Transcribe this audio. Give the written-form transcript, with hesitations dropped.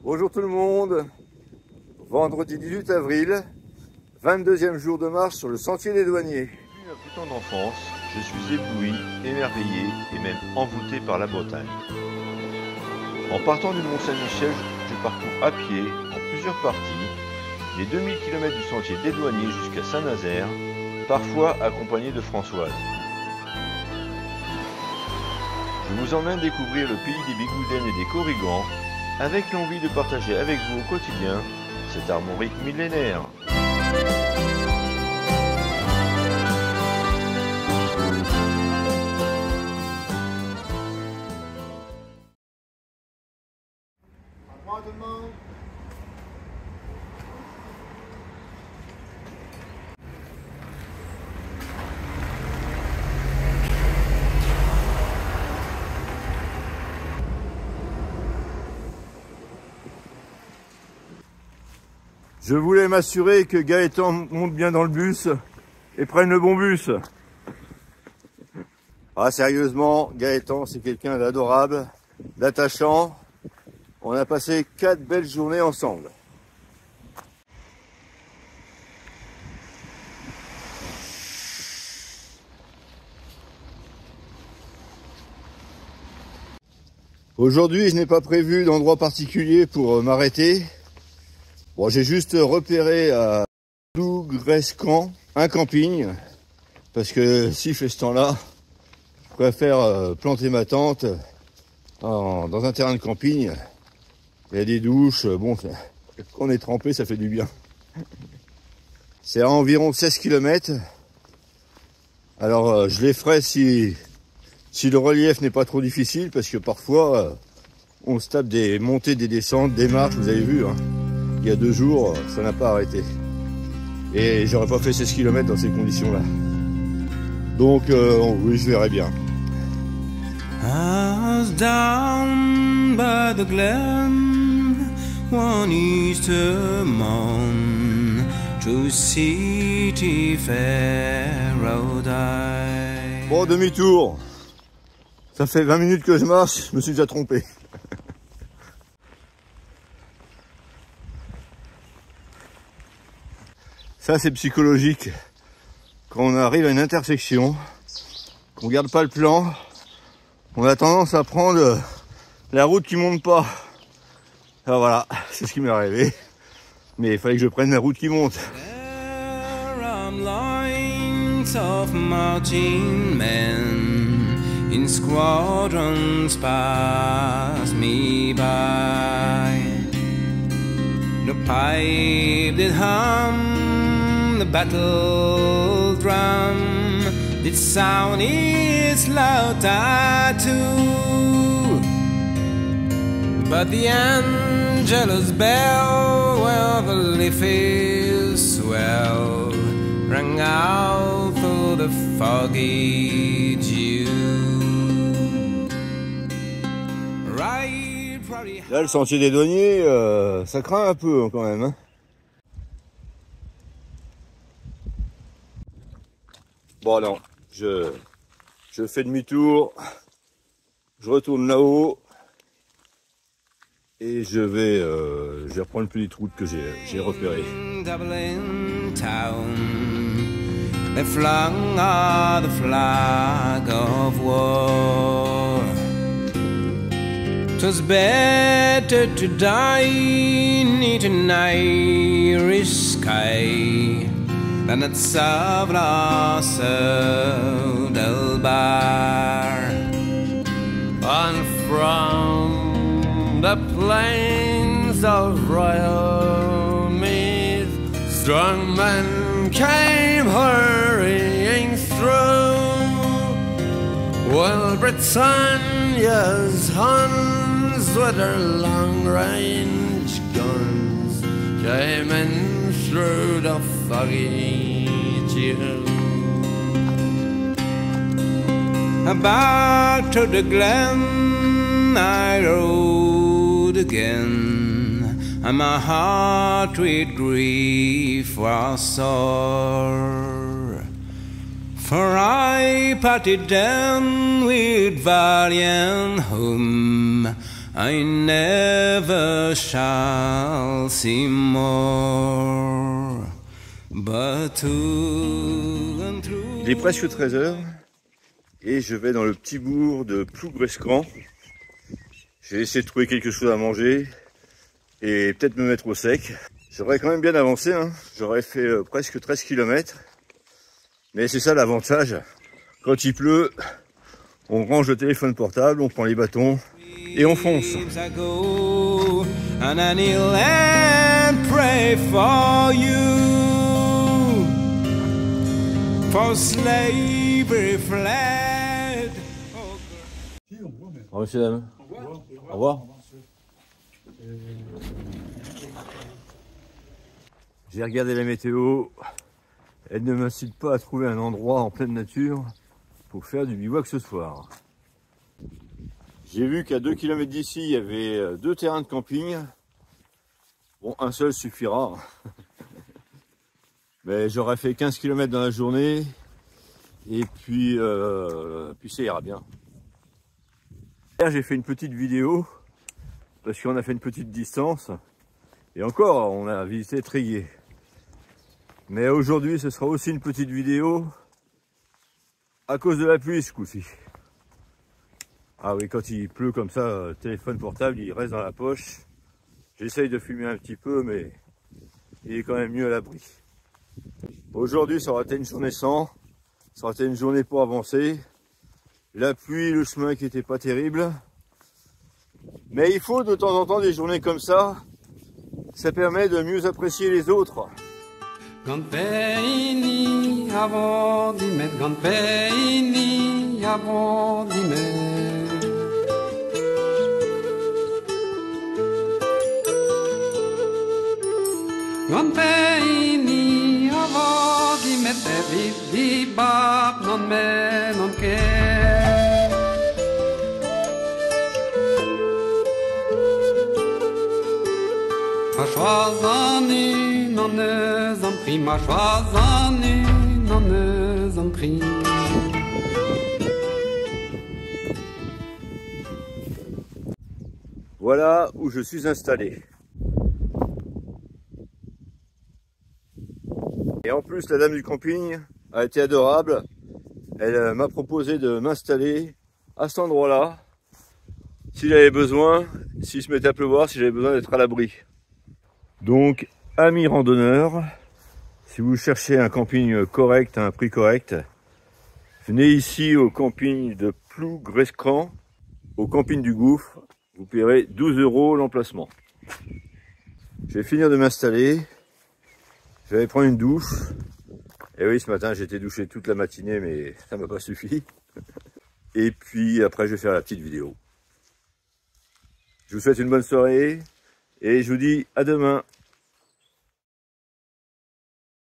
Bonjour tout le monde, vendredi 18 avril, 22e jour de marche sur le sentier des douaniers. Depuis ma plus tendre enfance, je suis ébloui, émerveillé et même envoûté par la Bretagne. En partant du Mont-Saint-Michel, je parcours à pied, en plusieurs parties, les 2000 km du sentier des douaniers jusqu'à Saint-Nazaire, parfois accompagné de Françoise. Je vous emmène découvrir le pays des Bigoudènes et des Corrigans, avec l'envie de partager avec vous au quotidien cette armorique millénaire. Je voulais m'assurer que Gaëtan monte bien dans le bus et prenne le bon bus. Ah, sérieusement, Gaëtan, c'est quelqu'un d'adorable, d'attachant. On a passé 4 belles journées ensemble. Aujourd'hui, je n'ai pas prévu d'endroit particulier pour m'arrêter. Bon, j'ai juste repéré à Lougrescan un camping, parce que si fait ce temps-là, je préfère planter ma tente dans un terrain de camping. Il y a des douches, bon, quand on est trempé, ça fait du bien. C'est à environ 16 km. Alors, je les ferai si le relief n'est pas trop difficile, parce que parfois, on se tape des montées, des descentes, des marches, vous avez vu, hein. Il y a 2 jours, ça n'a pas arrêté. Et j'aurais pas fait 16 km dans ces conditions-là. Donc, oui, je verrai bien. I was down by the glen one Easter morn to City Fair rode I. Bon, demi-tour. Ça fait 20 minutes que je marche, je me suis déjà trompé. Ça, c'est psychologique. Quand on arrive à une intersection, qu'on garde pas le plan, on a tendance à prendre la route qui monte pas. Alors voilà, c'est ce qui m'est arrivé. Mais il fallait que je prenne la route qui monte. There are lines of marching men in squadrons pass me by. No pipe did hum, the battle drum did sound its loud tattoo, but the Angelus bell, where the leafy swell rang out through the foggy dew. Right, probably. Là, le sentier des douaniers, ça craint un peu quand même. Hein. Bon, non, je fais demi-tour, je retourne là-haut et je vais reprendre une petite route que j'ai repérée. Dublin town, they flung out the flag of war. 'Twas better to die neath an Irish sky than at Savras Delbar. And from the plains of Royal Meath, strong men came hurrying through, while Britannia's Huns with their long-range guns came in through the foggy dew. Back to the glen I rode again, and my heart with grief was sore. For I parted down with valiant whom I never shall see more. But to and through. Il est presque 13 h et je vais dans le petit bourg de Plougrescant. J'ai essayé de trouver quelque chose à manger et peut-être me mettre au sec. J'aurais quand même bien avancé, hein. J'aurais fait presque 13 km. Mais c'est ça l'avantage. Quand il pleut, on range le téléphone portable, on prend les bâtons et on fonce. And I kneel and pray for you, for slavery fled. Au revoir, monsieur, dame. Au revoir. J'ai regardé la météo. Elle ne m'incite pas à trouver un endroit en pleine nature pour faire du bivouac ce soir. J'ai vu qu'à 2 km d'ici, il y avait 2 terrains de camping. Bon, un seul suffira. Mais j'aurais fait 15 km dans la journée. Et puis ça ira bien. Hier, j'ai fait une petite vidéo parce qu'on a fait une petite distance. Et encore, on a visité Tréguier. Mais aujourd'hui, ce sera aussi une petite vidéo à cause de la pluie ce coup-ci. Ah oui, quand il pleut comme ça, le téléphone portable, il reste dans la poche. J'essaye de filmer un petit peu, mais il est quand même mieux à l'abri. Aujourd'hui, ça aura été une journée sans. Ça aura été une journée pour avancer. La pluie, le chemin qui n'était pas terrible. Mais il faut de temps en temps des journées comme ça. Ça permet de mieux apprécier les autres. Ganpeini avodimet, Ganpeini avodimet. Ganpeini avodimet, vidi bab non me non ke. Choisani non ne zampri, ma choisani non ne zampri. Voilà où je suis installé. Et en plus, la dame du camping a été adorable. Elle m'a proposé de m'installer à cet endroit-là, si j'avais besoin, s'il se mettait à pleuvoir, si j'avais besoin d'être à l'abri. Donc, amis randonneurs, si vous cherchez un camping correct, à un prix correct, venez ici au camping de Plougrescant, au camping du Gouffre. Vous paierez 12 € l'emplacement. Je vais finir de m'installer. Je vais aller prendre une douche. Et oui, ce matin, j'ai été douché toute la matinée, mais ça m'a pas suffi. Et puis, après, je vais faire la petite vidéo. Je vous souhaite une bonne soirée et je vous dis à demain.